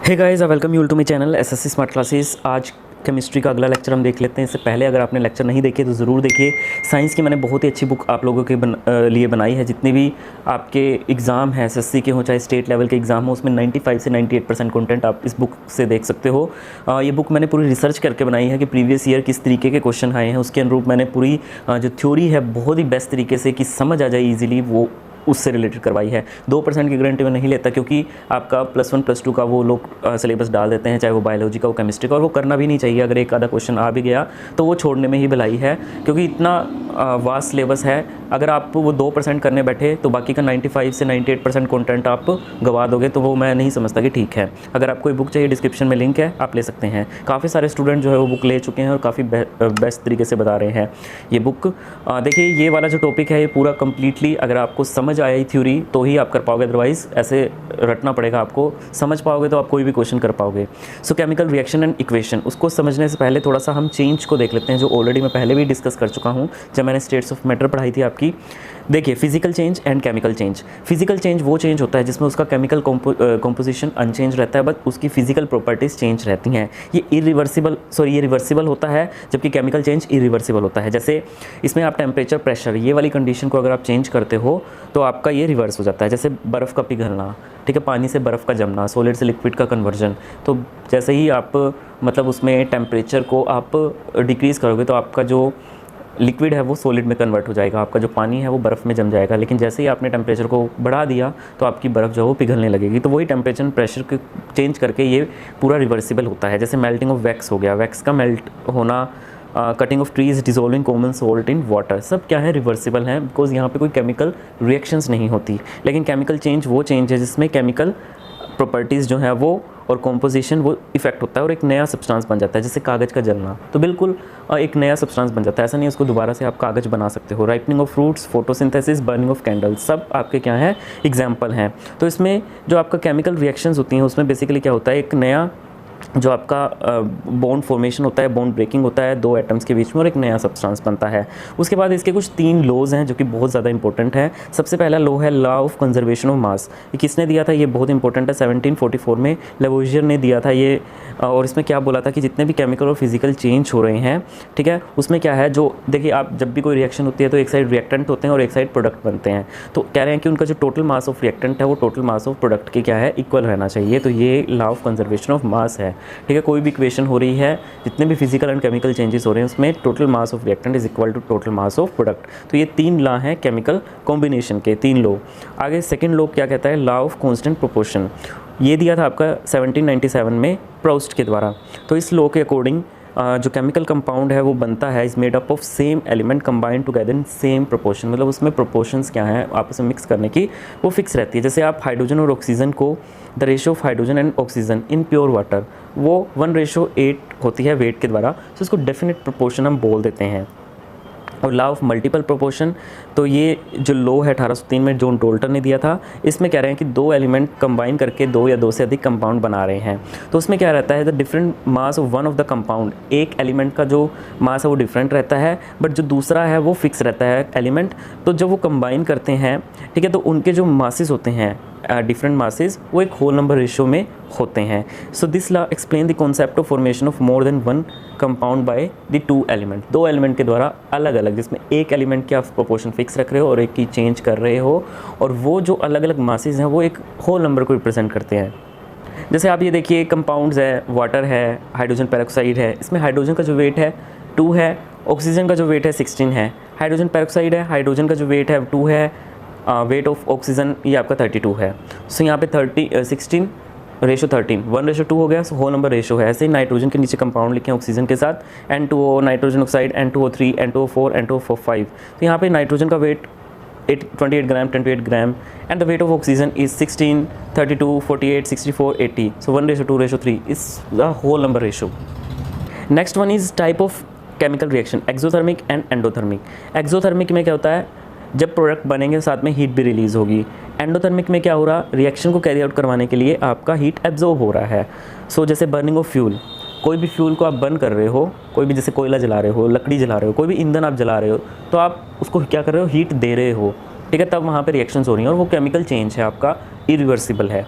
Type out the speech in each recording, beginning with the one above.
Hey guys, welcome you to my channel SSC smart classes. आज chemistry का अगला lecture हम देख लेते हैं। इससे पहले अगर आपने लेक्चर नहीं देखे तो ज़रूर देखिए। साइंस की मैंने बहुत ही अच्छी बुक आप लोगों के लिए बनाई है। जितने भी आपके एग्ज़ाम हैं एसएससी के हों चाहे स्टेट लेवल के एग्ज़ाम हो, उसमें 95 से 98% कंटेंट आप इस बुक से देख सकते हो। ये बुक मैंने पूरी रिसर्च करके बनाई है कि प्रीवियस ईयर किस तरीके के क्वेश्चन आए हैं, उसके अनुरूप मैंने पूरी जो थ्योरी है बहुत ही बेस्ट तरीके से कि समझ आ जाए ईजिली, वो उससे रिलेटेड करवाई है। 2% की गारंटी में नहीं लेता, क्योंकि आपका +1 +2 का वो लोग सिलेबस डाल देते हैं, चाहे वो बायोलॉजी का हो केमिस्ट्री का, और वो करना भी नहीं चाहिए। अगर एक आधा क्वेश्चन आ भी गया तो वो छोड़ने में ही भलाई है, क्योंकि इतना वास्ट सिलेबस है। अगर आप वो 2% करने बैठे तो बाकी का 95 से 98% कंटेंट आप गवा दोगे, तो वो मैं नहीं समझता कि ठीक है। अगर आपको ये बुक चाहिए, डिस्क्रिप्शन में लिंक है, आप ले सकते हैं। काफ़ी सारे स्टूडेंट जो है वो बुक ले चुके हैं और काफ़ी बेस्ट तरीके से बता रहे हैं ये बुक। देखिए, ये वाला जो टॉपिक है ये पूरा कम्प्लीटली अगर आपको समझ आया थ्योरी तो ही आप कर पाओगे, अदरवाइज ऐसे रटना पड़ेगा आपको। समझ पाओगे तो आप कोई भी क्वेश्चन कर पाओगे। सो केमिकल रिएक्शन एंड इक्वेशन, उसको समझने से पहले थोड़ा सा हम चेंज को देख लेते हैं, जो ऑलरेडी मैं पहले भी डिस्कस कर चुका हूँ जब मैंने स्टेट्स ऑफ मैटर पढ़ाई थी आपकी। देखिए, physical change and chemical change. Physical change वो चेंज होता है जिसमें उसका केमिकल कॉम्पोजिशन अनचेंज रहता है, बट उसकी फिजिकल प्रॉपर्टीज़ चेंज रहती हैं। ये रिवर्सिबल होता है, जबकि केमिकल चेंज इरिवर्सिबल होता है। जैसे इसमें आप टेम्परेचर, प्रेशर, ये वाली कंडीशन को अगर आप चेंज करते हो तो आपका ये रिवर्स हो जाता है। जैसे बर्फ़ का पिघलना, ठीक है, पानी से बर्फ़ का जमना, सॉलिड से लिक्विड का कन्वर्जन। तो जैसे ही आप मतलब उसमें टेम्परेचर को आप डिक्रीज़ करोगे तो आपका जो लिक्विड है वो सॉलिड में कन्वर्ट हो जाएगा, आपका जो पानी है वो बर्फ़ में जम जाएगा। लेकिन जैसे ही आपने टेम्परेचर को बढ़ा दिया तो आपकी बर्फ़ जो है वो पिघलने लगेगी। तो वही टेम्परेचर प्रेशर को चेंज करके ये पूरा रिवर्सिबल होता है। जैसे मेल्टिंग ऑफ वैक्स हो गया, वैक्स का मेल्ट होना, cutting of trees, dissolving common salt in water, सब क्या है, रिवर्सिबल है, बिकॉज यहाँ पे कोई केमिकल रिएक्शंस नहीं होती। लेकिन केमिकल चेंज वो चेंज है जिसमें केमिकल प्रॉपर्टीज़ जो है वो और कॉम्पोजिशन वो इफेक्ट होता है और एक नया सब्सटेंस बन जाता है। जैसे कागज़ का जलना, तो बिल्कुल एक नया सब्सटेंस बन जाता है। ऐसा नहीं है उसको दोबारा से आप कागज़ बना सकते हो। Ripening of fruits, photosynthesis, burning of candles, सब आपके क्या हैं, एग्जाम्पल हैं। तो इसमें जो आपका केमिकल रिएक्शंस होती हैं उसमें बेसिकली क्या होता है, एक नया जो आपका बॉन्ड फॉर्मेशन होता है, बॉन्ड ब्रेकिंग होता है दो एटम्स के बीच में और एक नया सब्सटेंस बनता है। उसके बाद इसके कुछ 3 लॉज हैं जो कि बहुत ज़्यादा इंपॉर्टेंट है। सबसे पहला लॉ है law of conservation of mass. ये किसने दिया था, ये बहुत इंपॉर्टेंट है, 1744 में लेवोइजियर ने दिया था ये। और इसमें क्या बोला था कि जितने भी केमिकल और फिजिकल चेंज हो रहे हैं, ठीक है, उसमें क्या है, जो देखिए आप जब भी कोई रिएक्शन होती है तो एक साइड रिएक्टेंट होते हैं और एक साइड प्रोडक्ट बनते हैं। तो कह रहे हैं कि उनका जो टोटल मास ऑफ रिएक्टेंट है वो टोटल मास ऑफ प्रोडक्ट के क्या है, इक्वल रहना चाहिए। तो ये law of conservation of mass है, ठीक है। कोई भी इक्वेशन हो रही है, जितने भी फिजिकल एंड केमिकल चेंजेस हो रहे हैं उसमें total mass of reactant is equal to total mass of product. तो ये 3 लॉ हैं केमिकल कॉम्बिनेशन के, 3 लॉ। आगे सेकंड लॉ क्या कहता है, लॉ ऑफ कांस्टेंट प्रोपोर्शन। ये दिया था आपका 1797 में प्रोस्ट के द्वारा। तो इस लॉ के अकॉर्डिंग जो केमिकल कंपाउंड है वो बनता है is made up of same element combined together in same proportion. मतलब उसमें प्रोपोर्शंस क्या हैं आपस में मिक्स करने की, वो फिक्स रहती है। जैसे आप हाइड्रोजन और ऑक्सीजन को, the ratio of hydrogen and oxygen in pure water वो 1:8 होती है वेट के द्वारा। तो इसको डेफिनेट प्रोपोर्शन हम बोल देते हैं। और लॉ ऑफ मल्टीपल प्रोपोर्शन, तो ये जो लॉ है 1803 में जॉन डोल्टन ने दिया था। इसमें कह रहे हैं कि 2 एलिमेंट कंबाइन करके 2 या 2 से अधिक कंपाउंड बना रहे हैं। तो उसमें क्या रहता है, the different mass of one of the compound, एक एलिमेंट का जो मास है वो डिफरेंट रहता है, बट जो दूसरा है वो फिक्स रहता है एलिमेंट। तो जब वो कंबाइन करते हैं, ठीक है, तो उनके जो मासेस होते हैं डिफरेंट मासेस वो एक होल नंबर रेशियो में होते हैं। So this law explain the concept of formation of more than one compound by the 2 element. 2 element के द्वारा अलग अलग, जिसमें एक एलिमेंट के आप प्रोपोर्शन फिक्स रख रहे हो और एक की चेंज कर रहे हो, और वो जो अलग अलग मासेस हैं वो एक होल नंबर को रिप्रेजेंट करते हैं। जैसे आप ये देखिए, कंपाउंड्स है, वाटर है, हाइड्रोजन पेरोक्साइड है, इसमें हाइड्रोजन का जो वेट है 2 है, ऑक्सीजन का जो वेट है 16 है। हाइड्रोजन पेरोक्साइड है, हाइड्रोजन का जो वेट है 2 है, वेट ऑफ ऑक्सीजन ये आपका 32 है। सो यहाँ पे 16 रेशो 13, 1:2 हो गया, सो होल नंबर रेशो है। ऐसे ही नाइट्रोजन के नीचे कंपाउंड लिखे हैं ऑक्सीजन के साथ, N2O nitrogen oxide, N2O3, N2O4, N2O5। तो यहाँ पे नाइट्रोजन का वेट 28 ग्राम, 28 ग्राम, and the weight of oxygen is 16, 32, 48, 64, 80। So 1:2:3 is the whole number ratio. Next one is type of chemical reaction, exothermic and endothermic. Exothermic में क्या होता है, जब प्रोडक्ट बनेंगे साथ में हीट भी रिलीज़ होगी। एंडोथर्मिक में क्या हो रहा, रिएक्शन को कैरी आउट करवाने के लिए आपका हीट एब्जॉर्ब हो रहा है। सो जैसे बर्निंग ऑफ फ्यूल, कोई भी फ्यूल को आप बर्न कर रहे हो, कोई भी जैसे कोयला जला रहे हो, लकड़ी जला रहे हो, कोई भी ईंधन आप जला रहे हो, तो आप उसको क्या कर रहे हो, हीट दे रहे हो, ठीक है, तब वहाँ पे रिएक्शंस हो रही हैं और वो केमिकल चेंज है आपका, इरिवर्सिबल है।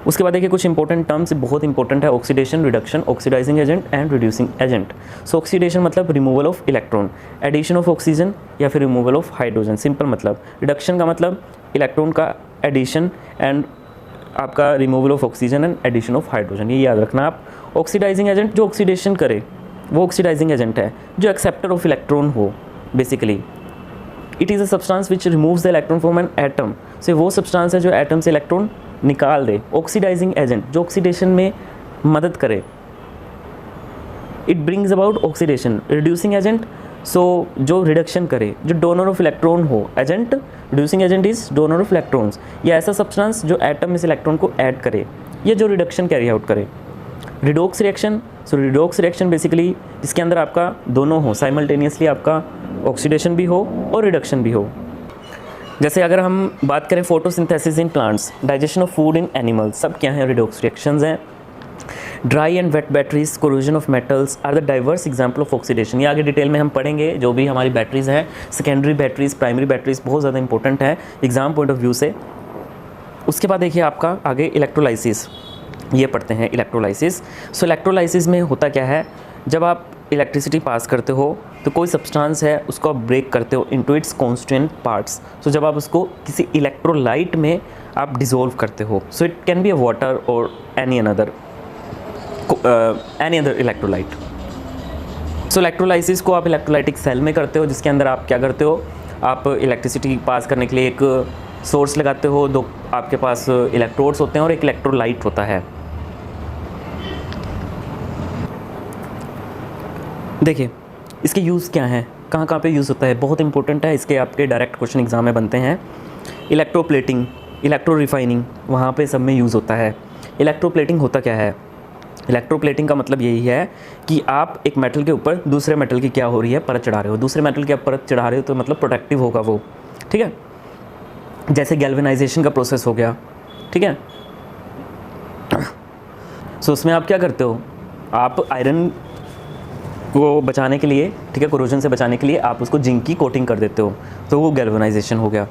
उसके बाद देखिए कुछ इंपॉर्टेंट टर्म्स, बहुत इंपॉर्टेंट है, oxidation, reduction, oxidising agent and reducing agent. So oxidation मतलब removal of electron, addition of oxygen या फिर रिमूवल ऑफ हाइड्रोजन, सिंपल मतलब। रिडक्शन का मतलब इलेक्ट्रॉन का एडिशन एंड आपका removal of oxygen and addition of hydrogen, ये याद रखना आप। ऑक्सीडाइजिंग एजेंट जो ऑक्सीडेशन करे वो ऑक्सीडाइजिंग एजेंट है। जो एक्सेप्टर ऑफ इलेक्ट्रॉन हो basically, it is a substance which removes the electron from an atom, से वो सब्सटेंस है जो एटम से इलेक्ट्रॉन निकाल दे। ऑक्सीडाइजिंग एजेंट जो ऑक्सीडेशन में मदद करे, it brings about oxidation. Reducing agent सो जो रिडक्शन करे, जो डोनर ऑफ इलेक्ट्रॉन हो। Agent, reducing agent is donor of electrons, या ऐसा सब्सटेंस जो एटम में से इलेक्ट्रॉन को ऐड करे या जो रिडक्शन कैरी आउट करे। रिडोक्स रिएक्शन, सो रिडोक्स रिएक्शन बेसिकली जिसके अंदर आपका दोनों हो, साइमल्टेनियसली आपका ऑक्सीडेशन भी हो और रिडक्शन भी हो। जैसे अगर हम बात करें photosynthesis in plants, digestion of food in animals, सब क्या है, रिडोक्स रिएक्शंस हैं। Dry and wet batteries, corrosion of metals are the divers example of oxidation. ये आगे डिटेल में हम पढ़ेंगे, जो भी हमारी बैटरीज हैं, सेकेंडरी बैटरीज, प्राइमरी बैटरीज, बहुत ज़्यादा इंपॉर्टेंट है एग्जाम पॉइंट ऑफ व्यू से। उसके बाद देखिए आपका आगे इलेक्ट्रोलाइसिस, ये पढ़ते हैं इलेक्ट्रोलाइसिस। सो इलेक्ट्रोलाइसिस में होता क्या है, जब आप इलेक्ट्रिसिटी पास करते हो तो कोई सब्सटेंस है उसको आप ब्रेक करते हो इनटू इट्स कॉन्स्टिट्यूएंट पार्ट्स। सो जब आप उसको किसी इलेक्ट्रोलाइट में आप डिसॉल्व करते हो, so it can be a water और एनी अनदर इलेक्ट्रोलाइट। सो इलेक्ट्रोलाइसिस को आप इलेक्ट्रोलाइटिक सेल में करते हो, जिसके अंदर आप क्या करते हो, आप इलेक्ट्रिसिटी पास करने के लिए एक सोर्स लगाते हो, दो आपके पास इलेक्ट्रोड्स होते हैं और एक इलेक्ट्रोलाइट होता है। देखिए इसके यूज़ क्या हैं, कहाँ कहाँ पे यूज़ होता है, बहुत इंपॉर्टेंट है, इसके आपके डायरेक्ट क्वेश्चन एग्जाम में बनते हैं। इलेक्ट्रोप्लेटिंग, इलेक्ट्रो रिफाइनिंग, वहाँ पे सब में यूज़ होता है। इलेक्ट्रोप्लेटिंग होता क्या है, इलेक्ट्रोप्लेटिंग का मतलब यही है कि आप एक मेटल के ऊपर दूसरे मेटल की क्या हो रही है, परत चढ़ा रहे हो। दूसरे मेटल की आप परत चढ़ा रहे हो तो मतलब प्रोटेक्टिव होगा वो, ठीक है। जैसे गैल्वेनाइजेशन का प्रोसेस हो गया, ठीक है। सो उसमें आप क्या करते हो, आप आयरन को बचाने के लिए, ठीक है, कोरोजन से बचाने के लिए आप उसको जिंक की कोटिंग कर देते हो, तो वो गैल्वेनाइजेशन हो गया।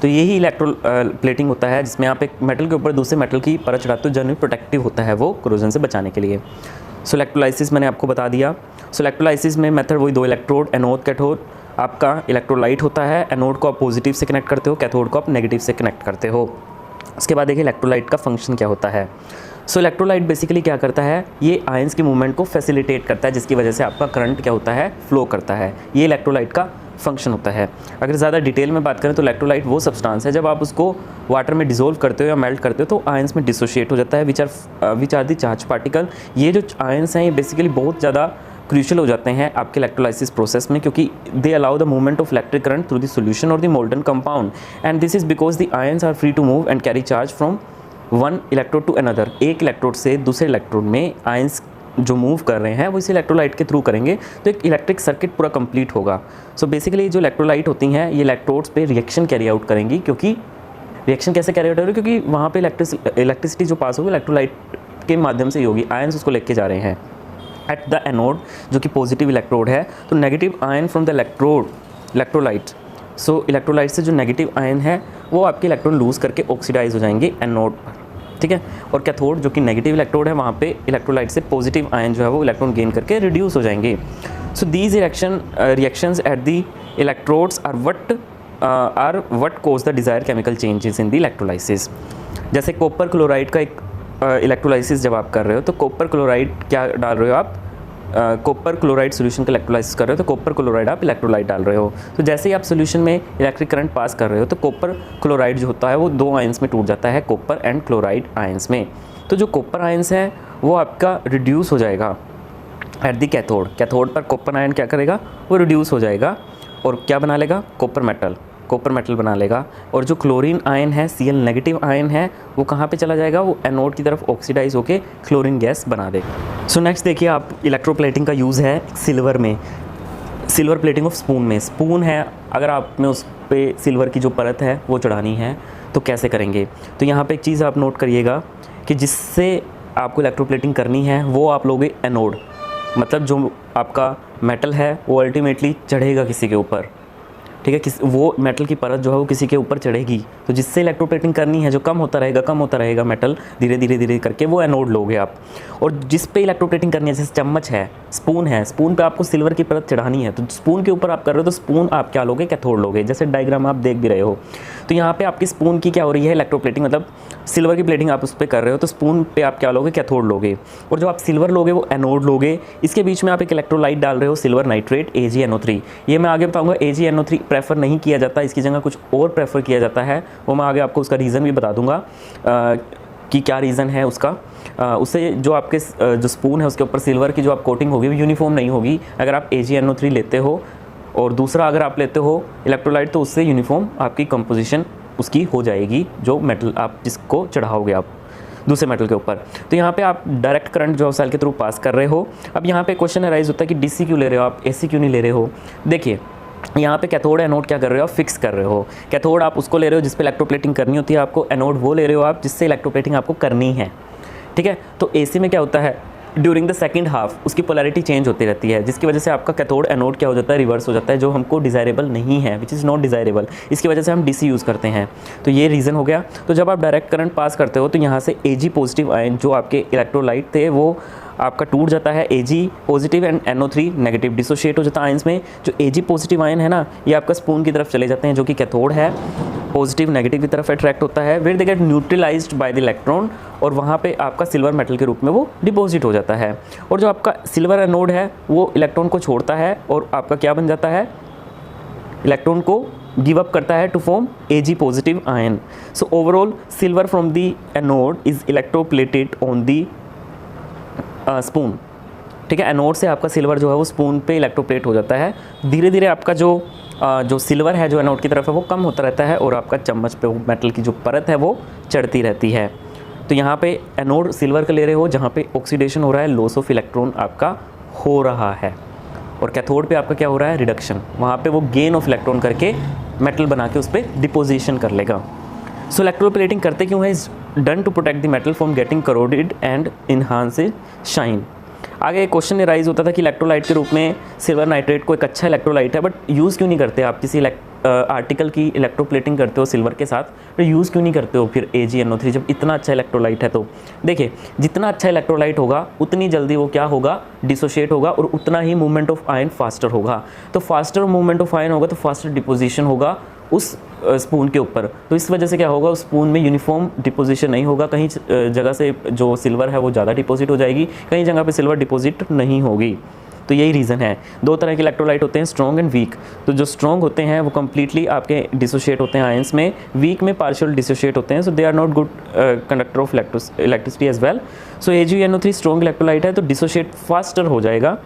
तो यही इलेक्ट्रो प्लेटिंग होता है, जिसमें आप एक मेटल के ऊपर दूसरे मेटल की परत चढ़ाते हो, जनरली प्रोटेक्टिव होता है वो कोरोजन से बचाने के लिए। सो इलेक्ट्रोलाइसिस मैंने आपको बता दिया। सो इलेक्ट्रोलाइसिस में मेथड वही, दो इलेक्ट्रोड, एनोड कैथोड। आपका इलेक्ट्रोलाइट होता है, एनोड को आप पॉजिटिव से कनेक्ट करते हो, कैथोड को आप नेगेटिव से कनेक्ट करते हो। उसके बाद देखिए इलेक्ट्रोलाइट का फंक्शन क्या होता है। सो इलेक्ट्रोलाइट बेसिकली क्या करता है, ये आयंस की मूवमेंट को फैसिलिटेट करता है, जिसकी वजह से आपका करंट क्या होता है, फ्लो करता है। ये इलेक्ट्रोलाइट का फंक्शन होता है। अगर ज़्यादा डिटेल में बात करें तो इलेक्ट्रोलाइट वो सब्सटेंस है, जब आप उसको वाटर में डिसॉल्व करते हो या मेल्ट करते हो तो आयंस में डिसोशिएट हो जाता है, which are the charge particle. ये जो आयंस हैं ये बेसिकली बहुत ज़्यादा क्रूशियल हो जाते हैं आपके इलेक्ट्रोलाइसिस प्रोसेस में, क्योंकि they allow the movement of electric current through the solution और the molten compound, and this is because the ions are free to move and carry charge from one electrode to another. एक electrode से दूसरे electrode में ions जो move कर रहे हैं वो इस इलेक्ट्रोलाइट के थ्रू करेंगे, तो एक इलेक्ट्रिक सर्किट पूरा कंप्लीट होगा। सो बेसिकली जो इलेक्ट्रोलाइट होती हैं ये इलेक्ट्रोड्स पे रिएक्शन कैरी आउट करेंगी, क्योंकि रिएक्शन कैसे कैरी आउट हो रही है, क्योंकि वहाँ पे इलेक्ट्रिसिटी जो पास होगी इलेक्ट्रोलाइट के माध्यम से ही होगी, आयंस उसको लेके जा रहे हैं। एट द एनोड जो कि पॉजिटिव इलेक्ट्रोड है, तो negative ion from the electrolyte, so electrolyte से जो नेगेटिव आयन है वो आपके इलेक्ट्रॉन लूज़ करके ऑक्सीडाइज हो जाएंगे एनोड पर, ठीक है। और कैथोड जो कि नेगेटिव इलेक्ट्रोड है, वहाँ पे इलेक्ट्रोलाइट से पॉजिटिव आयन जो है वो इलेक्ट्रॉन गेन करके रिड्यूस हो जाएंगे। So these reactions at the electrodes are what cause the desire chemical changes in the electrolysis. जैसे कॉपर क्लोराइड का एक इलेक्ट्रोलाइसिस जब आप कर रहे हो तो कॉपर क्लोराइड क्या डाल रहे हो आप, कॉपर क्लोराइड सोल्यूशन का इलेक्ट्रोलाइसिस कर रहे हो तो कॉपर क्लोराइड आप इलेक्ट्रोलाइट डाल रहे हो। तो जैसे ही आप सोल्यूशन में इलेक्ट्रिक करंट पास कर रहे हो तो कॉपर क्लोराइड जो होता है वो दो आयंस में टूट जाता है, कॉपर एंड क्लोराइड आयंस में। तो जो कॉपर आयंस है वो आपका रिड्यूस हो जाएगा एट दी कैथोड पर कॉपर आयन क्या करेगा, वो रिड्यूस हो जाएगा और क्या बना लेगा, कॉपर मेटल बना लेगा। और जो क्लोरीन आयन है, Cl नेगेटिव आयन है, वो कहाँ पे चला जाएगा, वो एनोड की तरफ ऑक्सीडाइज होके क्लोरीन गैस बना देगा। सो नेक्स्ट देखिए आप, इलेक्ट्रोप्लेटिंग का यूज़ है सिल्वर में, सिल्वर प्लेटिंग ऑफ स्पून में। स्पून है, अगर आपने उस पर सिल्वर की जो परत है वो चढ़ानी है तो कैसे करेंगे। तो यहाँ पर एक चीज़ आप नोट करिएगा कि जिससे आपको इलेक्ट्रोप्लेटिंग करनी है वो आप लोगे एनोड, मतलब जो आपका मेटल है वो अल्टीमेटली चढ़ेगा किसी के ऊपर, ठीक है, वो मेटल की परत जो है वो किसी के ऊपर चढ़ेगी, तो जिससे इलेक्ट्रोप्लेटिंग करनी है, जो कम होता रहेगा मेटल धीरे धीरे करके, वो एनोड लोगे आप। और जिस पे इलेक्ट्रोप्लेटिंग करनी है, जैसे चम्मच है, स्पून पे आपको सिल्वर की परत चढ़ानी है, तो स्पून के ऊपर आप कर रहे हो तो स्पून आप क्या लोगे, कैथोड लोगे। जैसे डायग्राम आप देख भी रहे हो, तो यहाँ पे आपकी स्पून की क्या हो रही है, इलेक्ट्रोप्लेटिंग, मतलब सिल्वर की प्लेटिंग आप उस पर कर रहे हो, तो स्पून पे आप क्या लोगे, कैथोड लोगे। और जो आप सिल्वर लोगे वो एनोड लोगे। इसके बीच में आप एक इलेक्ट्रोलाइट डाल रहे हो, सिल्वर नाइट्रेट AgNO3। ये मैं आगे बताऊंगा, AgNO3 प्रेफर नहीं किया जाता, इसकी जगह कुछ और प्रेफर किया जाता है, वो मैं आगे आपको उसका रीज़न भी बता दूंगा कि क्या रीज़न है उसका। उससे जो आपके जो स्पून है उसके ऊपर सिल्वर की जो आप कोटिंग होगी वो यूनिफॉर्म नहीं होगी अगर आप AgNO3 लेते हो। और दूसरा, अगर आप लेते हो इलेक्ट्रोलाइट तो उससे यूनिफॉर्म आपकी कंपोजिशन उसकी हो जाएगी, जो मेटल आप जिसको चढ़ाओगे आप दूसरे मेटल के ऊपर। तो यहाँ पे आप डायरेक्ट करंट जो सेल के थ्रू पास कर रहे हो। अब यहाँ पे क्वेश्चन अराइज होता है कि DC क्यों ले रहे हो आप, AC क्यों नहीं ले रहे हो। देखिए यहाँ पे कैथोड एनोड क्या कर रहे हो आप, फिक्स कर रहे हो। कैथोड आप उसको ले रहे हो जिस पे इलेक्ट्रोप्लेटिंग करनी होती है आपको, एनोड वो ले रहे हो आप जिससे इलेक्ट्रोप्लेटिंग आपको करनी है, ठीक है। तो AC में क्या होता है, ड्यूरिंग द सेकंड हाफ उसकी पोलैरिटी चेंज होती रहती है, जिसकी वजह से आपका कैथोड एनोड क्या हो जाता है, रिवर्स हो जाता है, जो हमको डिज़ायरेबल नहीं है, विच इज़ नॉट डिज़ायरेबल। इसकी वजह से हम DC यूज़ करते हैं, तो ये रीज़न हो गया। तो जब आप डायरेक्ट करंट पास करते हो तो यहाँ से Ag पॉजिटिव आयन जो आपके इलेक्ट्रोलाइट थे वो आपका टूट जाता है, Ag positive and NO3 negative dissociate हो जाता है आयंस में। जो Ag पॉजिटिव आयन है ना, ये आपका स्पून की तरफ चले जाते हैं, जो कि कैथोड है, पॉजिटिव नेगेटिव की तरफ अट्रैक्ट होता है, where they get neutralized by the electron, और वहाँ पे आपका सिल्वर मेटल के रूप में वो डिपॉजिट हो जाता है। और जो आपका सिल्वर एनोड है वो इलेक्ट्रॉन को छोड़ता है और आपका क्या बन जाता है, इलेक्ट्रॉन को गिव अप करता है to form Ag positive ion. So overall silver from the anode is electroplated on the spoon, ठीक है। एनोड से आपका सिल्वर जो है वो स्पून पे इलेक्ट्रोप्लेट हो जाता है। धीरे धीरे आपका जो सिल्वर है जो एनोड की तरफ है वो कम होता रहता है और आपका चम्मच पे वो मेटल की जो परत है वो चढ़ती रहती है। तो यहाँ पे एनोड सिल्वर का ले रहे हो जहाँ पे ऑक्सीडेशन हो रहा है, लॉस ऑफ इलेक्ट्रॉन आपका हो रहा है, और कैथोड पे आपका क्या हो रहा है, रिडक्शन, वहाँ पे वो गेन ऑफ इलेक्ट्रॉन करके मेटल बना के उस पर डिपोजिशन कर लेगा। सो इलेक्ट्रोप्लेटिंग करते क्यों है, is done to protect the metal from getting corroded and enhance shine. आगे एक क्वेश्चन राइज होता था कि इलेक्ट्रोलाइट के रूप में सिल्वर नाइट्रेट को एक अच्छा इलेक्ट्रोलाइट है, बट यूज़ क्यों नहीं करते आप, किसी आर्टिकल की इलेक्ट्रोप्लेटिंग करते हो सिल्वर के साथ, तो यूज़ क्यों नहीं करते हो फिर AgNO3 जब इतना अच्छा इलेक्ट्रोलाइट है। तो देखिए जितना अच्छा इलेक्ट्रोलाइट होगा उतनी जल्दी वो क्या होगा, डिसोशिएट होगा, और उतना ही मूवमेंट ऑफ आयन फास्टर होगा। तो फास्टर मूवमेंट ऑफ आयन होगा तो फास्टर डिपोजिशन होगा उस स्पून के ऊपर। तो इस वजह से क्या होगा, उस स्पून में यूनिफॉर्म डिपोजिशन नहीं होगा, कहीं जगह से जो सिल्वर है वो ज़्यादा डिपॉजिट हो जाएगी, कहीं जगह पे सिल्वर डिपॉजिट नहीं होगी। तो यही रीज़न है। दो तरह के इलेक्ट्रोलाइट होते हैं, स्ट्रॉन्ग एंड वीक। तो जो स्ट्रॉन्ग होते हैं वो कम्प्लीटली आपके डिसोशिएट होते हैं आयंस में, वीक में पार्शियल डिसोशिएट होते हैं, so they are not good conductor of electricity as well. So AgNO3 strong electrolyte है तो डिसोशिएट फास्टर हो जाएगा,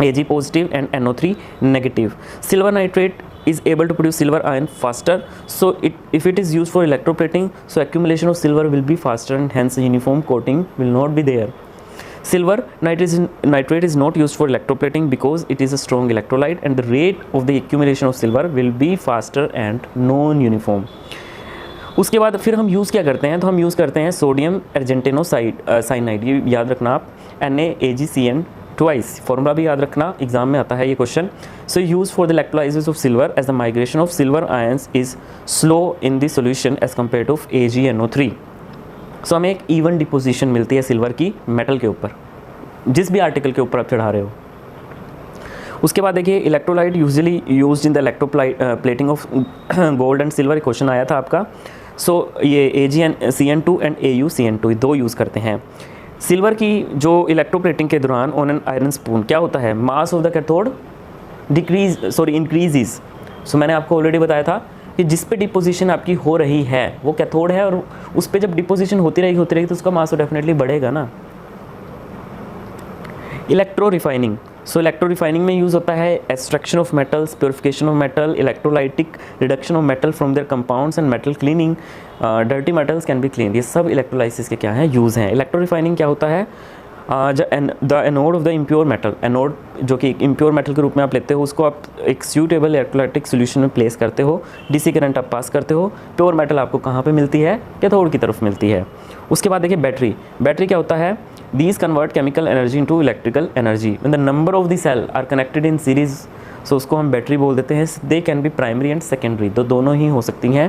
Ag positive and NO3 negative. Silver nitrate is able to produce silver ion faster, so if it is used for electroplating, so accumulation of silver will be faster and hence uniform coating will not be there. Silver nitrate is not used for electroplating because it is a strong electrolyte and the rate of the accumulation of silver will be faster and non-uniform. उसके बाद फिर हम use क्या करते हैं, तो हम use करते हैं सोडियम साइनाइड, ये याद रखना आप, NaAgCN ट्वाइस, फॉर्मूला भी याद रखना, एग्जाम में आता है ये question. So use for the electrolysis of silver as the migration of silver ions is slow in the solution as compare to AgNO3। So हमें एक इवन डिपोजिशन मिलती है सिल्वर की मेटल के ऊपर, जिस भी आर्टिकल के ऊपर आप चढ़ा रहे हो। उसके बाद देखिए electrolyte usually used in the electroplating of gold and silver, question आया था आपका। सो ये AgCN2 एंड AuCN2 दो यूज़ करते हैं। सिल्वर की जो इलेक्ट्रोप्लेटिंग के दौरान ऑन एन आयरन स्पून क्या होता है, mass of the cathode increases. So मैंने आपको ऑलरेडी बताया था कि जिस पे डिपोजिशन आपकी हो रही है वो कैथोड है, और उस पे जब डिपोजिशन होती रहेगी तो उसका मास तो डेफिनेटली बढ़ेगा ना। इलेक्ट्रो रिफाइनिंग, सो इलेक्ट्रो रिफाइनिंग में यूज़ होता है extraction of metals, purification of metal, electrolytic reduction of metal from there compounds and metal cleaning, dirty metals can be clean. ये सब इलेक्ट्रोलाइसिस के क्या हैं, यूज़ हैं। इलेक्ट्रो रिफाइनिंग क्या होता है, the anode of the impure metal, anode जो कि एक इम्प्योर मेटल के रूप में आप लेते हो, उसको आप एक सूटेबल इलेक्ट्रोलाइटिक सोल्यूशन में प्लेस करते हो, DC करंट आप पास करते हो, प्योर मेटल आपको कहाँ पे मिलती है, कैथोड की तरफ मिलती है। उसके बाद देखिए बैटरी क्या होता है, these convert chemical energy into electrical energy when the number of the cell are connected in series सो उसको हम बैटरी बोल देते हैं। They can be primary and secondary, तो दोनों ही हो सकती हैं,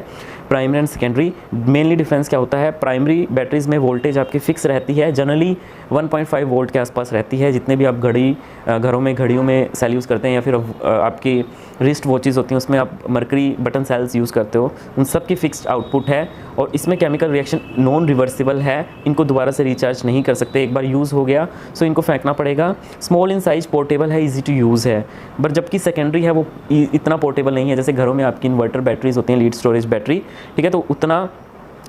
primary and secondary. Mainly difference क्या होता है, प्राइमरी बैटरीज़ में वोल्टेज आपकी फिक्स रहती है, जनरली 1.5 वोल्ट के आसपास रहती है। जितने भी आप घरों में घड़ियों में सेल यूज़ करते हैं या फिर आपकी रिस्ट वॉचेज़ होती हैं उसमें आप मरकरी बटन सेल्स यूज़ करते हो, उन सब की फिक्स्ड आउटपुट है। और इसमें केमिकल रिएक्शन नॉन रिवर्सिबल है, इनको दोबारा से रिचार्ज नहीं कर सकते, एक बार यूज़ हो गया सो इनको फेंकना पड़ेगा। स्मॉल इन साइज, पोर्टेबल है, इजी टू यूज़ है। बट जबकि सेकेंडरी है वो इतना पोर्टेबल नहीं है, जैसे घरों में आपकी इन्वर्टर बैटरीज होती हैं, लीड स्टोरेज बैटरी, ठीक है, तो उतना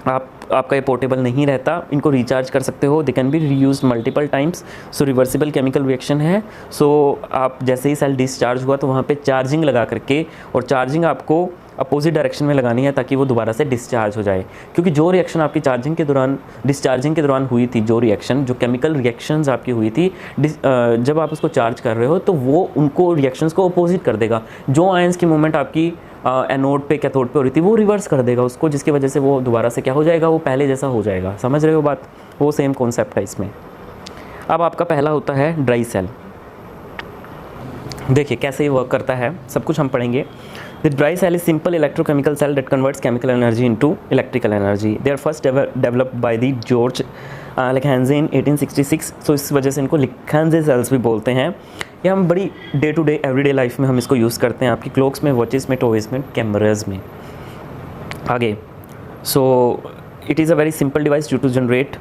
आपका ये पोर्टेबल नहीं रहता, इनको रिचार्ज कर सकते हो। They can be reused multiple times, so reversible chemical reaction है। सो आप जैसे ही सेल डिस्चार्ज हुआ तो वहाँ पे चार्जिंग लगा करके, और चार्जिंग आपको अपोजिट डायरेक्शन में लगानी है ताकि वो दोबारा से डिस्चार्ज हो जाए। क्योंकि जो रिएक्शन आपकी डिस्चार्जिंग के दौरान हुई थी, जो केमिकल रिएक्शंस आपकी हुई थी, जब आप उसको चार्ज कर रहे हो तो वो उनको रिएक्शंस को अपोजिट कर देगा। जो आयंस की मूवमेंट आपकी एनोड पे कैथोड पे हो रही थी वो रिवर्स कर देगा उसको, जिसकी वजह से वो दोबारा से क्या हो जाएगा, वो पहले जैसा हो जाएगा। समझ रहे हो बात, वो सेम कॉन्सेप्ट है इसमें। अब आपका पहला होता है ड्राई सेल। देखिए कैसे ये वर्क करता है, सब कुछ हम पढ़ेंगे। The dry cell is simple electrochemical cell that converts chemical energy into electrical energy. They are first developed by the George Lechanze in 1866. So इस वजह से इनको Lechanze cells भी बोलते हैं। ये हम बड़ी day to day everyday life में हम इसको यूज़ करते हैं, आपकी क्लॉक्स में, वॉचेस में, टॉयज़ में, कैमराज में। आगे, so it is a very simple device due to generate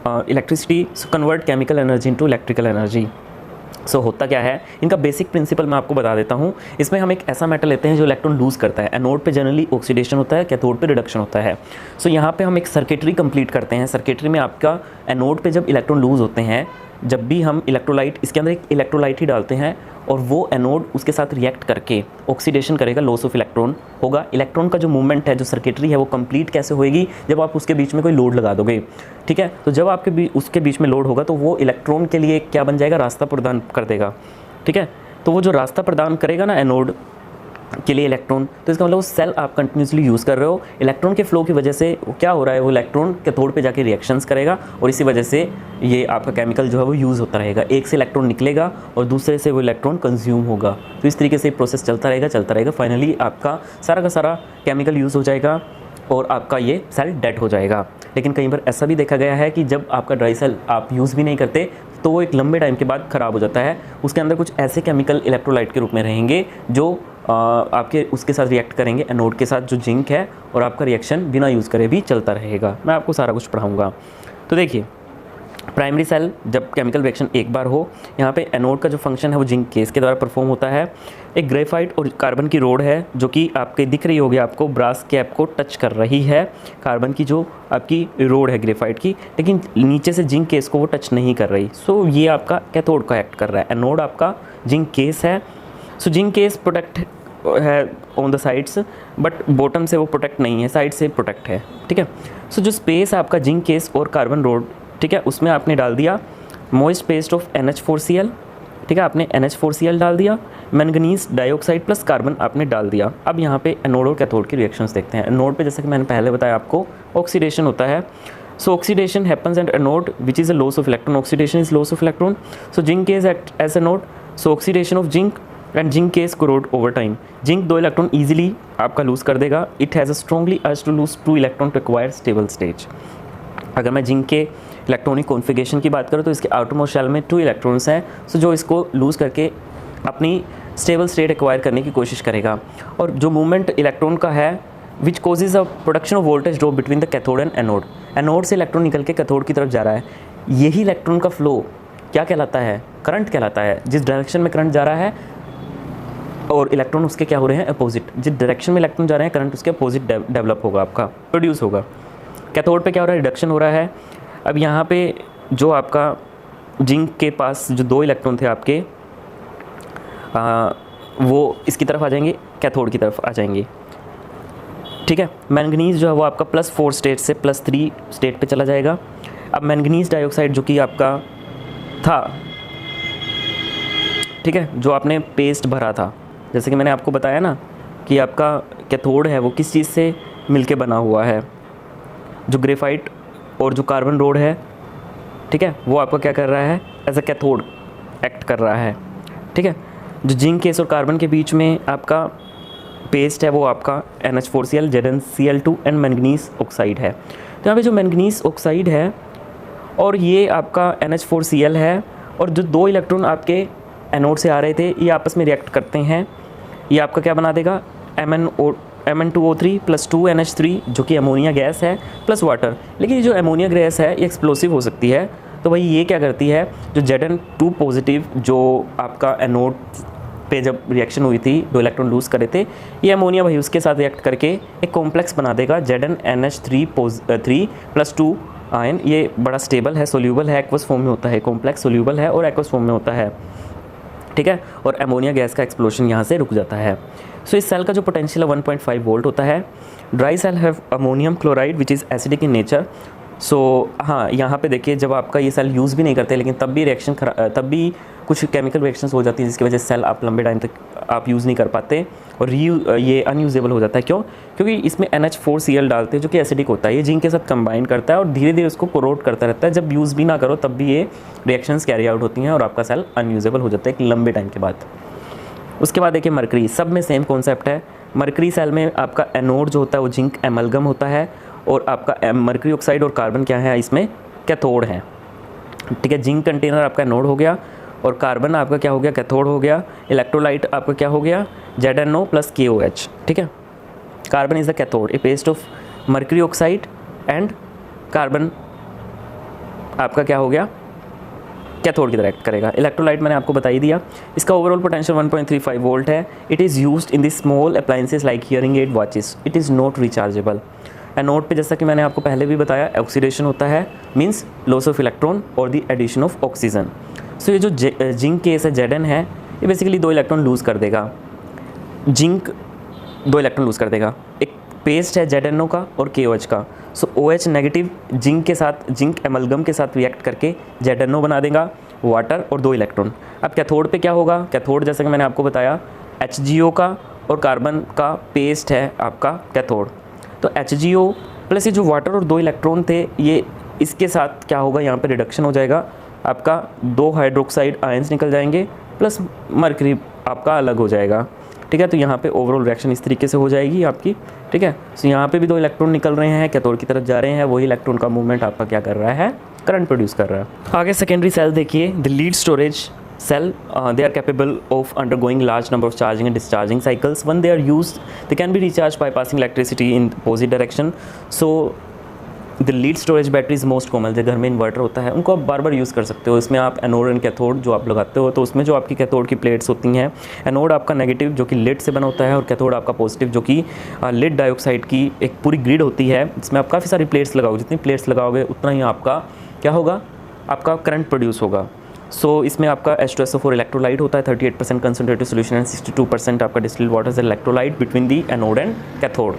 electricity, convert chemical energy into electrical energy. So होता क्या है, इनका बेसिक प्रिंसिपल मैं आपको बता देता हूँ। इसमें हम एक ऐसा मेटल लेते हैं जो इलेक्ट्रॉन लूज़ करता है। एनोड पे जनरली ऑक्सीडेशन होता है, कैथोड पे रिडक्शन होता है। सो यहाँ पे हम एक सर्किटरी कंप्लीट करते हैं। सर्किटरी में आपका एनोड पे जब इलेक्ट्रॉन लूज़ होते हैं, जब भी हम इलेक्ट्रोलाइट, इसके अंदर एक इलेक्ट्रोलाइट ही डालते हैं और वो एनोड उसके साथ रिएक्ट करके ऑक्सीडेशन करेगा, लॉस ऑफ इलेक्ट्रॉन होगा। इलेक्ट्रॉन का जो मूवमेंट है, जो सर्किटरी है, वो कंप्लीट कैसे होएगी, जब आप उसके बीच में कोई लोड लगा दोगे, ठीक है। तो जब आपके उसके बीच में लोड होगा तो वो इलेक्ट्रॉन के लिए क्या बन जाएगा, रास्ता प्रदान कर देगा, ठीक है। तो वो जो रास्ता प्रदान करेगा ना एनोड के लिए इलेक्ट्रॉन, तो इसका मतलब वो सेल आप कंटिन्यूसली यूज़ कर रहे हो। इलेक्ट्रॉन के फ्लो की वजह से वो क्या हो रहा है, वो इलेक्ट्रॉन कैथोड पे जाके रिएक्शंस करेगा और इसी वजह से ये आपका केमिकल जो है वो यूज़ होता रहेगा। एक से इलेक्ट्रॉन निकलेगा और दूसरे से वो इलेक्ट्रॉन कंज्यूम होगा। तो इस तरीके से प्रोसेस चलता रहेगा। फाइनली आपका सारा का सारा केमिकल यूज़ हो जाएगा और आपका ये सेल डेड हो जाएगा। लेकिन कई बार ऐसा भी देखा गया है कि जब आपका ड्राई सेल आप यूज़ भी नहीं करते तो वो एक लंबे टाइम के बाद ख़राब हो जाता है। उसके अंदर कुछ ऐसे केमिकल इलेक्ट्रोलाइट के रूप में रहेंगे जो आपके उसके साथ रिएक्ट करेंगे, एनोड के साथ जो जिंक है, और आपका रिएक्शन बिना यूज़ करे भी चलता रहेगा। मैं आपको सारा कुछ पढ़ाऊँगा। तो देखिए, प्राइमरी सेल जब केमिकल रिएक्शन एक बार हो, यहाँ पे एनोड का जो फंक्शन है वो जिंक केस के द्वारा परफॉर्म होता है। एक ग्रेफाइट और कार्बन की रोड है जो कि आपके दिख रही होगी, आपको ब्रास कैप को टच कर रही है। कार्बन की जो आपकी रोड है ग्रेफाइट की, लेकिन नीचे से जिंक केस को वो टच नहीं कर रही। सो ये आपका कैथोड का एक्ट कर रहा है। एनोड आपका जिंक केस है। सो जिंक केस प्रोटेक्ट है on the sides, but bottom से वो प्रोटेक्ट नहीं है, साइड से प्रोटेक्ट है, ठीक है। सो जो स्पेस है आपका जिंक केस और कार्बन रोड, ठीक है, उसमें आपने डाल दिया मॉइस्ट पेस्ट ऑफ NH4Cl, ठीक है, आपने NH4Cl डाल दिया, मैंगनीज डाइऑक्साइड प्लस कार्बन आपने डाल दिया। अब यहाँ पे एनोड और कैथोड की रिएक्शंस देखते हैं। एनोड पे जैसे कि मैंने पहले बताया आपको, ऑक्सीडेशन होता है। सो oxidation happens at anode which is a loss of electron. Oxidation is loss of electron. So zinc case act as anode, so oxidation of zinc and zinc case corrode over time. Zinc 2 electron easily आपका lose कर देगा। It has a strongly urge to lose 2 electron to acquire stable stage. अगर मैं zinc के electronic configuration की बात करूँ तो इसके आउटरमोस्ट शेल में 2 इलेक्ट्रॉन्स हैं, सो जो इसको लूज़ करके अपनी स्टेबल स्टेट एक्वायर करने की कोशिश करेगा। और जो मूवमेंट इलेक्ट्रॉन का है which causes a production of voltage drop between the cathode and anode. Anode से इलेक्ट्रॉन निकल के कैथोड की तरफ जा रहा है। यही इलेक्ट्रॉन का फ्लो क्या कहलाता है, करंट कहलाता है। जिस डायरेक्शन में करंट जा रहा है और इलेक्ट्रॉन उसके क्या हो रहे हैं, अपोजिट। जिस डायरेक्शन में इलेक्ट्रॉन जा रहे हैं करंट उसके अपोजिट डेवलप होगा, आपका प्रोड्यूस होगा। कैथोड पे क्या हो रहा है, रिडक्शन हो रहा है। अब यहाँ पे जो आपका जिंक के पास जो 2 इलेक्ट्रॉन थे आपके, वो इसकी तरफ आ जाएंगे, कैथोड की तरफ आ जाएंगे, ठीक है। मैंगनीज जो है वो आपका +4 स्टेट से +3 स्टेट पे चला जाएगा। अब मैंगनीज डाइऑक्साइड जो कि आपका था, ठीक है, जो आपने पेस्ट भरा था, जैसे कि मैंने आपको बताया ना कि आपका कैथोड है वो किस चीज़ से मिलके बना हुआ है, जो ग्रेफाइट और जो कार्बन रोड है, ठीक है, वो आपका क्या कर रहा है, एज अ कैथोड एक्ट कर रहा है, ठीक है। जो जिंक केस और कार्बन के बीच में आपका पेस्ट है वो आपका NH4Cl, ZnCl2 and manganese oxide है। तो यहाँ पे जो मैंगनीज ऑक्साइड है और ये आपका NH4Cl है, और जो 2 इलेक्ट्रॉन आपके एनोड से आ रहे थे ये आपस में रिएक्ट करते हैं, ये आपका क्या बना देगा Mn2O3 + 2NH3 जो कि अमोनिया गैस है प्लस वाटर। लेकिन ये जो अमोनिया गैस है ये एक्सप्लोसिव हो सकती है, तो भाई ये क्या करती है, जो Zn2 पॉजिटिव जो आपका एनोड पे जब रिएक्शन हुई थी 2 इलेक्ट्रॉन लूज़ करे थे, ये अमोनिया भाई उसके साथ रिएक्ट करके एक कॉम्प्लेक्स बना देगा ZnNH3 + 2 आयन। ये बड़ा स्टेबल है, सोल्यूबल है, एक्वस फॉर्म में होता है, कॉम्प्लेक्स सोल्यूबल है और एक्वस फॉर्म में होता है, ठीक है। और अमोनिया गैस का एक्सप्लोशन यहाँ से रुक जाता है। सो इस सेल का जो पोटेंशियल है 1.5 वोल्ट होता है। Dry cell have ammonium chloride which is acidic in nature. So हाँ, यहाँ पे देखिए जब आपका ये सेल यूज़ भी नहीं करते लेकिन तब भी रिएक्शन तब भी कुछ केमिकल रिएक्शंस हो जाती हैं जिसकी वजह से सेल आप लंबे टाइम तक आप यूज़ नहीं कर पाते और ये अनयूजेबल हो जाता है। क्यों? क्योंकि इसमें NH4Cl डालते हैं जो कि एसिडिक होता है, ये जिंक के साथ कंबाइन करता है और धीरे धीरे उसको कोरोट करता रहता है। जब यूज़ भी ना करो तब भी ये रिएक्शंस कैरी आउट होती हैं और आपका सेल अनयूजेबल हो जाता है एक लंबे टाइम के बाद। उसके बाद देखिए मरकरी, सब में सेम कॉन्सेप्ट है। मरकरी सेल में आपका एनोड जो होता है वो जिंक एमलगम होता है और आपका मरकरी ऑक्साइड और कार्बन क्या है इसमें कैथोड है, ठीक है। जिंक कंटेनर आपका एनोड हो गया और कार्बन आपका क्या हो गया, कैथोड हो गया। इलेक्ट्रोलाइट आपका क्या हो गया, ZnO + KOH, ठीक है। Carbon is the cathode, A paste of mercury oxide and carbon आपका क्या हो गया, कैथोड की तरह एक्ट करेगा। इलेक्ट्रोलाइट मैंने आपको बता ही दिया। इसका ओवरऑल पोटेंशियल 1.35 वोल्ट है। It is used in the small appliances like hearing aid, watches. It is not rechargeable. Anode पे जैसा कि मैंने आपको पहले भी बताया ऑक्सीडेशन होता है, मीन्स लॉस ऑफ इलेक्ट्रॉन और द एडिशन ऑफ ऑक्सीजन। सो ये जो जिंक केस है Zn है ये बेसिकली 2 इलेक्ट्रॉन लूज़ कर देगा, जिंक 2 इलेक्ट्रॉन लूज़ कर देगा। एक पेस्ट है ZnO का और KOH का। सो OH नेगेटिव जिंक के साथ, जिंक एमलगम के साथ रिएक्ट करके ZnO बना देगा, वाटर और 2 इलेक्ट्रॉन। अब कैथोड पे क्या होगा, कैथोड जैसे कि मैंने आपको बताया HgO का और कार्बन का पेस्ट है आपका कैथोड। तो HgO प्लस ये जो वाटर और 2 इलेक्ट्रॉन थे ये इसके साथ क्या होगा, यहाँ पे रिडक्शन हो जाएगा, आपका 2 हाइड्रोक्साइड आयंस निकल जाएंगे प्लस मरकरी आपका अलग हो जाएगा, ठीक है। तो यहाँ पे ओवरऑल रिएक्शन इस तरीके से हो जाएगी आपकी, ठीक है। तो यहाँ पे भी 2 इलेक्ट्रॉन निकल रहे हैं, कैथोड की तरफ जा रहे हैं, वही इलेक्ट्रॉन का मूवमेंट आपका क्या कर रहा है, करंट प्रोड्यूस कर रहा है। आगे सेकेंडरी सेल देखिए, the lead storage cell, they are capable of undergoing large number of charging and discharging cycles. When they are used, they can be recharged by passing electricity in opposite direction. So the lead storage battery is most common. जो घर में inverter होता है उनको आप बार बार use कर सकते हो। इसमें आप एनोड एंड कैथोड जो आप लगाते हो तो उसमें जो आपकी कैथोड की प्लेट्स होती हैं, एनोड आपका नेगेटिव जो कि लेड से बना होता है और कैथोड आपका पॉजिटिव जो कि लेड डाइऑक्साइड की एक पूरी ग्रिड होती है, जिसमें आप काफ़ी सारी प्लेट्स लगाओगे। जितनी प्लेट्स लगाओगे उतना ही आपका क्या होगा, आपका करंट प्रोड्यूस होगा। सो इसमें आपका H2SO4 इलेक्ट्रोलाइट होता है, 38% कंसनट्रेटेड सोल्यूशन एंड 62% आपका distilled water is electrolyte between the anode and cathode.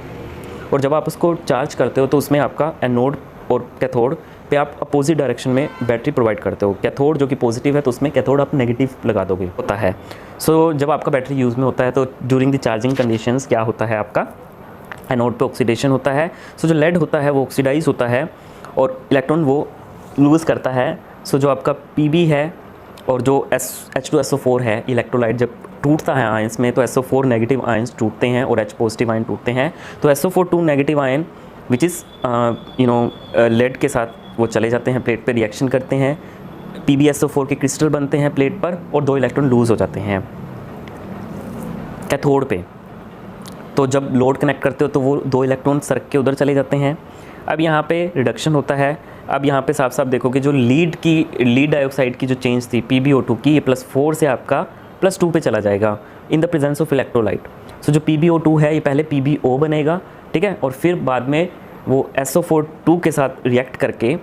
और जब आप उसको चार्ज करते हो तो उसमें आपका एनोड और कैथोड पे आप अपोजिट डायरेक्शन में बैटरी प्रोवाइड करते हो। कैथोड जो कि पॉजिटिव है तो उसमें कैथोड आप नेगेटिव लगा दोगे होता है। सो जब आपका बैटरी यूज़ में होता है तो ड्यूरिंग द चार्जिंग कंडीशंस क्या होता है, आपका एनोड पे ऑक्सीडेशन होता है। सो जो लेड होता है वो ऑक्सीडाइज होता है और इलेक्ट्रॉन वो लूज़ करता है। सो जो आपका Pb है और जो H2SO4 है इलेक्ट्रोलाइट जब टूटता है आयंस में तो SO4 नेगेटिव आयंस टूटते हैं और H पॉजिटिव आयन टूटते हैं। तो SO4 2 negative ion which is lead के साथ वो चले जाते हैं, प्लेट पे रिएक्शन करते हैं, PbSO4 के क्रिस्टल बनते हैं प्लेट पर और 2 इलेक्ट्रॉन लूज़ हो जाते हैं कैथोड पे। तो जब लोड कनेक्ट करते हो तो वो 2 इलेक्ट्रॉन सरक के उधर चले जाते हैं। अब यहाँ पे रिडक्शन होता है। अब यहाँ पे साफ साफ देखो कि जो लीड डाइऑक्साइड की जो चेंज थी PbO2 की, ये +4 से आपका +2 पे चला जाएगा in the presence of electrolyte. So जो PbO2 है ये पहले PbO बनेगा, ठीक है, और फिर बाद में वो SO4 2 के साथ रिएक्ट करके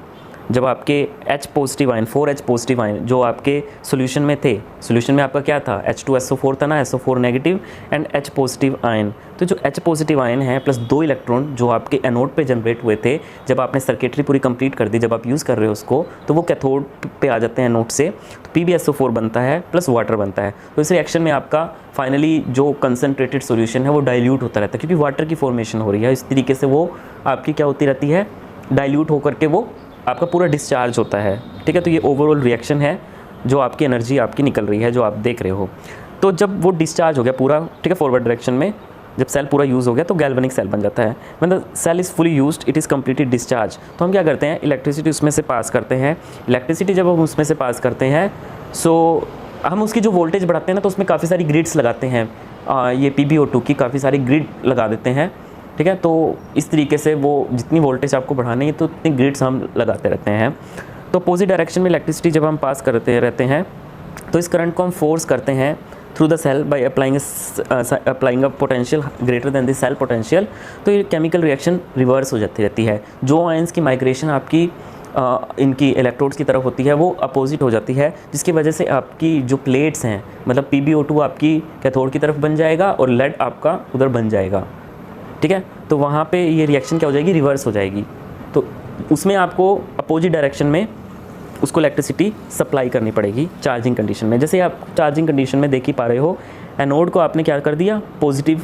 जब आपके H positive ion 4H positive ion जो आपके सोल्यूशन में थे, सोल्यूशन में आपका क्या था, H2SO4 था ना, SO4 negative and H positive ion. तो जो H पॉजिटिव आयन है प्लस 2 इलेक्ट्रॉन जो आपके एनोड पे जनरेट हुए थे, जब आपने सर्किटरी पूरी कंप्लीट कर दी, जब आप यूज़ कर रहे हो उसको, तो वो कैथोड पे आ जाते हैं एनोड से, तो PbSO4 बनता है प्लस वाटर बनता है। तो इस रिएक्शन में आपका फाइनली जो कंसनट्रेटेड सोल्यूशन है वो डाइल्यूट होता रहता है क्योंकि वाटर की फॉर्मेशन हो रही है। इस तरीके से वो आपकी क्या होती रहती है, डाइल्यूट होकर के वो आपका पूरा डिस्चार्ज होता है, ठीक है। तो ये ओवरऑल रिएक्शन है जो आपकी एनर्जी आपकी निकल रही है जो आप देख रहे हो। तो जब वो डिस्चार्ज हो गया पूरा, ठीक है, फॉरवर्ड डायरेक्शन में जब सेल पूरा यूज़ हो गया तो गैल्वेनिक सेल बन जाता है। When the cell is fully used it is completely discharge. तो हम क्या करते हैं, इलेक्ट्रिसिटी उसमें से पास करते हैं। इलेक्ट्रिसिटी जब हम उसमें से पास करते हैं सो हम उसकी जो वोल्टेज बढ़ाते हैं ना, तो उसमें काफ़ी सारी ग्रिड्स लगाते हैं। ये PbO2 की काफ़ी सारी ग्रिड लगा देते हैं, ठीक है। तो इस तरीके से वो जितनी वोल्टेज आपको बढ़ानी है तो उतनी ग्रिड्स हम लगाते रहते हैं। तो अपोजिट डायरेक्शन में इलेक्ट्रिसिटी जब हम पास करते रहते हैं तो इस करंट को हम फोर्स करते हैं through the cell by applying a potential greater than the cell potential. तो ये केमिकल रिएक्शन रिवर्स हो जाती रहती है। जो आयंस की माइग्रेशन आपकी इनकी इलेक्ट्रोड्स की तरफ होती है वो अपोजिट हो जाती है, जिसकी वजह से आपकी जो प्लेट्स हैं, मतलब PbO2 आपकी कैथोड की तरफ बन जाएगा और लेड आपका उधर बन जाएगा, ठीक है। तो वहाँ पे ये रिएक्शन क्या हो जाएगी, रिवर्स हो जाएगी। तो उसमें आपको अपोजिट डायरेक्शन में उसको इलेक्ट्रिसिटी सप्लाई करनी पड़ेगी चार्जिंग कंडीशन में। जैसे आप चार्जिंग कंडीशन में देख ही पा रहे हो, एनोड को आपने क्या कर दिया, पॉजिटिव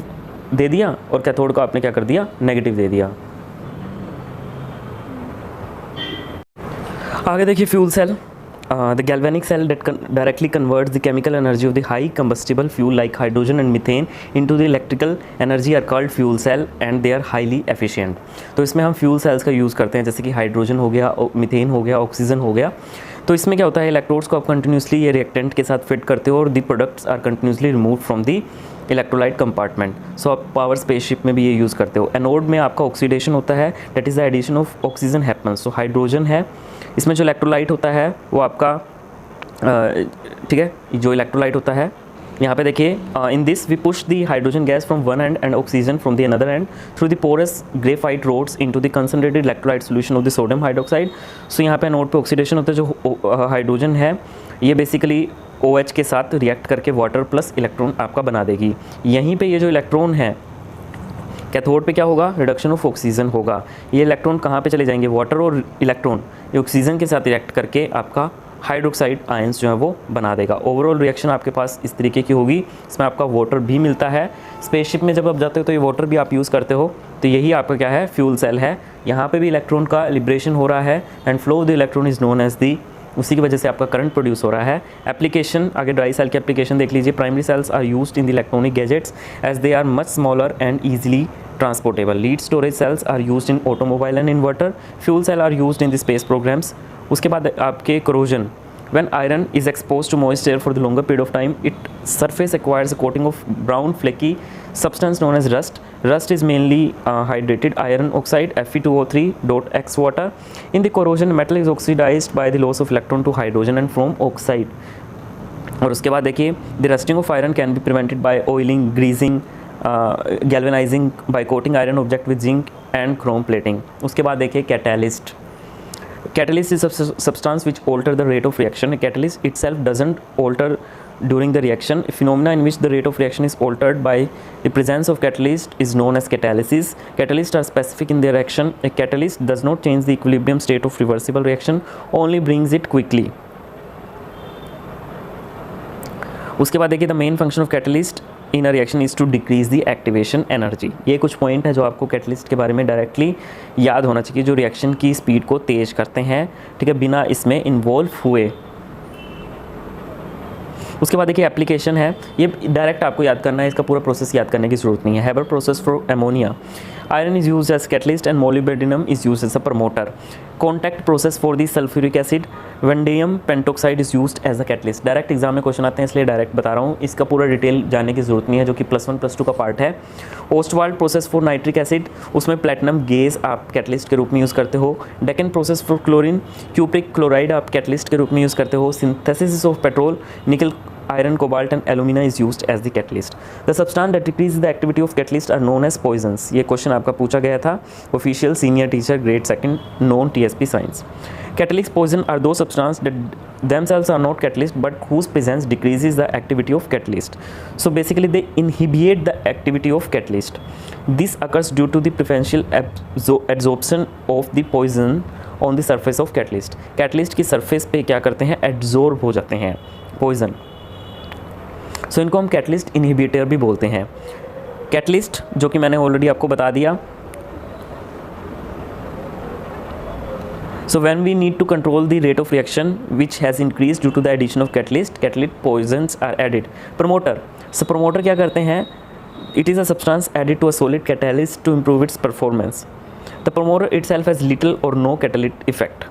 दे दिया, और कैथोड को आपने क्या कर दिया, नेगेटिव दे दिया। आगे देखिए fuel cell. The galvanic cell that directly converts the chemical energy of the high combustible fuel like hydrogen and methane into the electrical energy are called fuel cell and they are highly efficient। तो इसमें हम fuel cells का use करते हैं, जैसे कि hydrogen हो गया, मीथेन हो गया, ऑक्सीजन हो गया। तो इसमें क्या होता है, इलेक्ट्रोड्स को आप कंटिन्यूसली ये रिएक्टेंट के साथ फिट करते हो और the products are continuously remove from the electrolyte compartment. So आप पावर स्पेसशिप में भी ये यूज़ करते हो। एनोड में आपका ऑक्सीडेशन होता है, that is the addition of oxygen happens. So hydrogen है, इसमें जो इलेक्ट्रोलाइट होता है वो आपका ठीक है, जो इलेक्ट्रोलाइट होता है यहाँ पे देखिए, in this we push the hydrogen gas from one end and oxygen from the other end through the porous graphite rods into the concentrated electrolyte solution of the sodium hydroxide. So यहाँ पे anode पे oxidation होता है, जो hydrogen है ये basically OH के साथ रिएक्ट करके वाटर प्लस इलेक्ट्रॉन आपका बना देगी। यहीं पे ये जो इलेक्ट्रॉन है कैथोड पे क्या होगा, रिडक्शन ऑफ ऑक्सीजन होगा। ये इलेक्ट्रॉन कहाँ पे चले जाएंगे, वाटर और इलेक्ट्रॉन ये ऑक्सीजन के साथ रिएक्ट करके आपका हाइड्रोक्साइड आयंस जो है वो बना देगा। ओवरऑल रिएक्शन आपके पास इस तरीके की होगी। इसमें आपका वाटर भी मिलता है। स्पेसशिप में जब आप जाते हो तो ये वाटर भी आप यूज़ करते हो। तो यही आपका क्या है, फ्यूल सेल है। यहाँ पे भी इलेक्ट्रॉन का लिबरेशन हो रहा है and flow of the electron is known as the, उसी की वजह से आपका करंट प्रोड्यूस हो रहा है। एप्लीकेशन, आगे ड्राई सेल की एप्लीकेशन देख लीजिए। Primary cells are used in the electronic gadgets as they are much smaller and easily transportable. Lead storage cells are used in automobile and inverter. Fuel cell are used in the space programs. उसके बाद आपके corrosion, when iron is exposed to moist air for the longer period of time, its surface acquires a coating of brown flaky substance known as rust. Rust is mainly hydrated iron oxide Fe2O3.X water. In the corrosion, metal is oxidized by the loss of electron to hydrogen and from oxide. और उसके बाद देखिए, the rusting of iron can be prevented by oiling, greasing, galvanizing by coating iron object with zinc and chrome plating. उसके बाद देखिए catalyst. Catalyst is a substance which alter the rate of reaction. A catalyst itself doesn't alter during the reaction. A phenomena in which the rate of reaction is altered by the presence of catalyst is known as catalysis. Catalysts are specific in their action. A catalyst does not change the equilibrium state of reversible reaction, only brings it quickly. उसके बाद देखिए, the main function of catalyst in a reaction is to decrease the activation energy. ये कुछ point है जो आपको catalyst के बारे में डायरेक्टली याद होना चाहिए, जो रिएक्शन की स्पीड को तेज़ करते हैं, ठीक है, बिना इसमें इन्वॉल्व हुए। उसके बाद देखिए एप्लीकेशन है, ये डायरेक्ट आपको याद करना है, इसका पूरा प्रोसेस याद करने की ज़रूरत नहीं है। Haber process for ammonia, iron is used as catalyst and molybdenum is used as a promoter. Contact process for the sulphuric acid, vanadium pentoxide is used as a catalyst. Direct exam में question आते हैं इसलिए direct बता रहा हूँ, इसका पूरा detail जानने की ज़रूरत नहीं है, जो कि +1 +2 का पार्ट है। Ostwald process for nitric acid, उसमें प्लेटिनम गेज आप कैटलिस्ट के रूप में यूज़ करते हो। Deccan process for chlorine, cupric chloride आप कैटलिस्ट के रूप में यूज़ करते हो। सिंथेसिस ऑफ पेट्रोल, निकल, iron, cobalt and alumina is used as the catalyst. The substance that decreases the activity of catalyst are known as poisons. ये question आपका पूछा गया था, official senior teacher grade 2 non TSP science. Catalytic poison are those substances that themselves are not catalyst but whose presence decreases the activity of catalyst. So basically they inhibit the activity of catalyst. This occurs due to the preferential absorption of the poison on the surface of catalyst. Catalyst की surface पे क्या करते हैं, absorb हो जाते हैं poison. सो इनको हम कैटलिस्ट इनहिबिटर भी बोलते हैं। कैटलिस्ट जो कि मैंने ऑलरेडी आपको बता दिया, So when we need to control the rate of reaction which has increased due to the addition of catalyst poisons are added. Promoter, so promoter क्या करते हैं? It is a substance added to a solid catalyst to improve its performance. The promoter itself has little or no catalytic effect.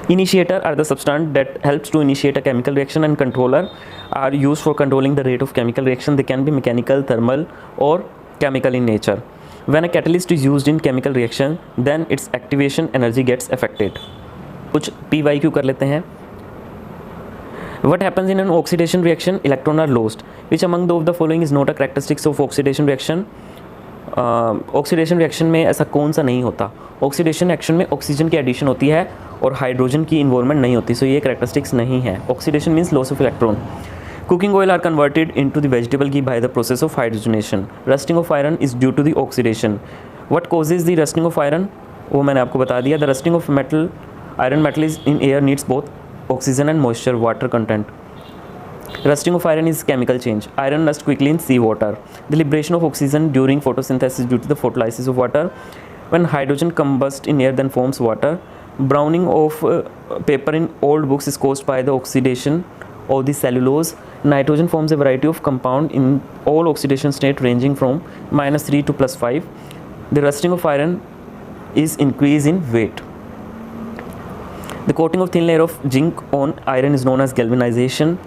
Initiator are the substance that helps to initiate a chemical reaction, and controller are used for controlling the rate of chemical reaction. They can be mechanical, thermal or chemical in nature. When a catalyst is used in chemical reaction, then its activation energy gets affected. कुछ PYQ कर लेते हैं. What happens in an oxidation reaction? Electron are lost. Which among the following is not a characteristics of oxidation reaction? Oxidation reaction में ऐसा कौन सा नहीं होता? ऑक्सीडेशन रिएक्शन में ऑक्सीजन की एडिशन होती है और हाइड्रोजन की इन्वॉल्वमेंट नहीं होती, सो ये कैरेक्टरिस्टिक्स नहीं है. Oxidation means loss of electron. Cooking oil are converted into the vegetable ghee by the process of hydrogenation. Rusting of iron is due to the oxidation. What causes the rusting of iron? वो मैंने आपको बता दिया. The rusting of metal, iron metal is in air needs both oxygen and moisture, water content. Rusting of iron is chemical change. Iron rusts quickly in sea water. The liberation of oxygen during photosynthesis due to the photolysis of water. When hydrogen combusts in air, then forms water. Browning of paper in old books is caused by the oxidation of the cellulose. Nitrogen forms a variety of compound in all oxidation state ranging from -3 to +5. The rusting of iron is increase in weight. The coating of thin layer of zinc on iron is known as galvanization.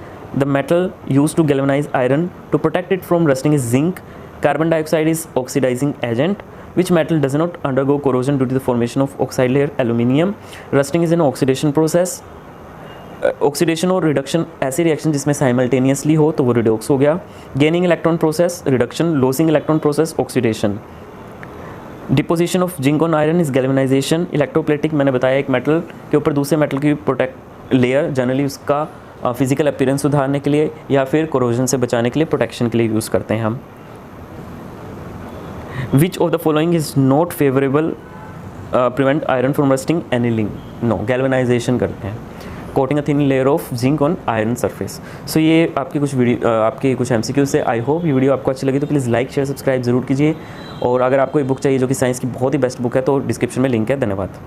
The metal used to galvanize iron to protect it from rusting is zinc. Carbon dioxide is oxidizing agent. Which metal does not undergo corrosion due to the formation of oxide layer? Aluminium. Rusting is an oxidation process. Oxidation और reduction ऐसी reaction जिसमें simultaneously हो तो वो redox हो गया. Gaining electron process reduction, losing electron process oxidation. Deposition of zinc on iron is galvanisation. Electroplating मैंने बताया एक मेटल के ऊपर दूसरे मेटल की प्रोटेक्ट लेयर, जनरली उसका फिजिकल अपीयरेंस सुधारने के लिए या फिर कोरोजन से बचाने के लिए, प्रोटेक्शन के लिए यूज़ करते हैं हम. Which of the following is not favourable prevent iron from rusting? Annealing. No, galvanisation करते हैं. Coating a thin layer of zinc on iron surface. So ये आपके कुछ MCQ से. आई होप ये वीडियो आपको अच्छी लगी तो प्लीज़ लाइक शेयर सब्सक्राइब ज़रूर कीजिए. और अगर आपको ये बुक चाहिए जो कि साइंस की बहुत ही बेस्ट बुक है तो डिस्क्रिप्शन में लिंक है. धन्यवाद.